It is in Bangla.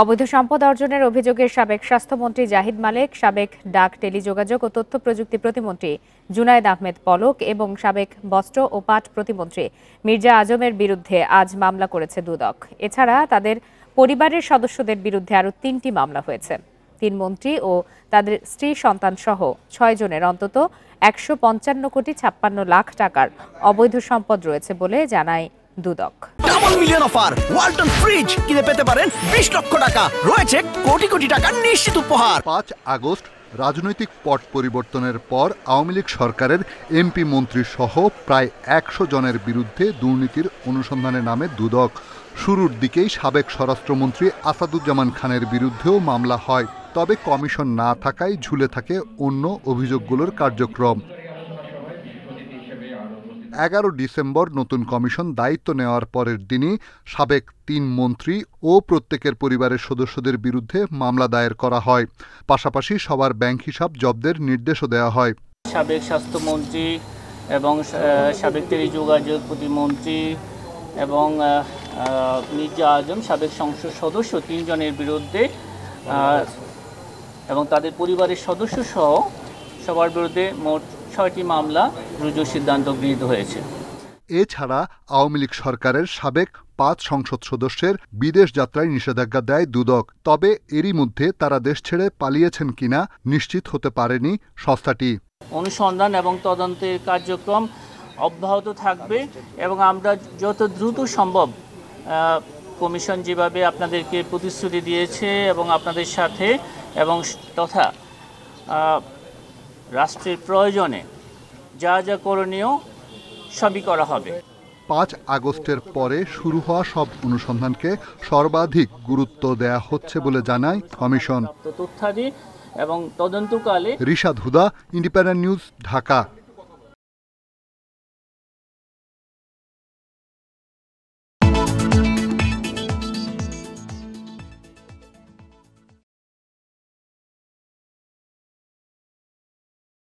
অবৈধ সম্পদ অর্জনের অভিযোগে সাবেক স্বাস্থ্যমন্ত্রী জাহিদ মালেক, সাবেক ডাক, টেলিযোগাযোগ ও তথ্য প্রযুক্তি প্রতিমন্ত্রী জুনায়েদ আহমেদ পলক এবং সাবেক বস্ত্র ও পাট প্রতিমন্ত্রী মির্জা আজমের বিরুদ্ধে আজ মামলা করেছে দুদক। এছাড়া তাদের পরিবারের সদস্যদের বিরুদ্ধে আরও ৩টি মামলা হয়েছে। ৩ মন্ত্রী ও তাদের স্ত্রী সন্তান সহ ৬ জনের অন্তত ১৫৫ কোটি ৫৬ লাখ টাকার অবৈধ সম্পদ রয়েছে বলে জানায় Dudok. Double million offer Walton fridge কিনে পেতে পারেন ২০ লক্ষ টাকা, রয়েছে কোটি কোটি টাকার নিশ্চিত উপহার। ৫ আগস্ট রাজনৈতিক পট পরিবর্তনের পর আওয়ামী লীগ সরকারের এমপি মন্ত্রী সহ প্রায় ১০০ জনের বিরুদ্ধে দুর্নীতির অনুসন্ধানে নামে দুদক। শুরুর দিকেই সাবেক স্বরাষ্ট্রমন্ত্রী আসাদুজ্জামান খানের বিরুদ্ধেও মামলা হয়, তবে কমিশন না থাকায় ঝুলে থাকে অন্য অভিযোগগুলোর কার্যক্রম। ১১ ডিসেম্বর নতুন কমিশন দায়িত্ব নেওয়ার পরের দিনই সাবেক ৩ মন্ত্রী ও প্রত্যেকের পরিবারের সদস্যদের বিরুদ্ধে মামলা দায়ের করা হয়। পাশাপাশি সবার ব্যাংক হিসাব জব্দের নির্দেশও দেওয়া হয়। সাবেক স্বাস্থ্যমন্ত্রী এবং সাবেক টেলিযোগাযোগ প্রতিমন্ত্রী এবং মির্জা আজম সাবেক সংসদ সদস্য ৩ জনের বিরুদ্ধে এবং তাদের পরিবারের সদস্য সহ সবার বিরুদ্ধে মোট ৬টি মামলা রুজুর সিদ্ধান্ত গৃহীত হয়েছে। এছাড়া আওয়ামী লীগ সরকারের সাবেক ৫ সংসদ সদস্যের বিদেশ যাত্রায় নিষেধাজ্ঞা দেয় দুদক। তবে এরই মধ্যে তারা দেশ ছেড়ে পালিয়েছেন কিনা নিশ্চিত হতে পারেনি সংস্থাটি। অনুসন্ধান এবং তদন্তের কার্যক্রম অব্যাহত থাকবে এবং আমরা যত দ্রুত সম্ভব কমিশন যেভাবে আপনাদেরকে প্রতিশ্রুতি দিয়েছে এবং আপনাদের সাথে এবং তথা রাষ্ট্রের প্রয়োজনে যা যা করণীয় সবই করা হবে। ৫ আগস্টের পরে শুরু হওয়া সব অনুসন্ধানকে সর্বাধিক গুরুত্ব দেয়া হচ্ছে বলে জানায় কমিশন। তথ্যাদি এবং তদন্তকালে রিশাদ হুদা, ইন্ডিপেন্ডেন্ট নিউজ, ঢাকা।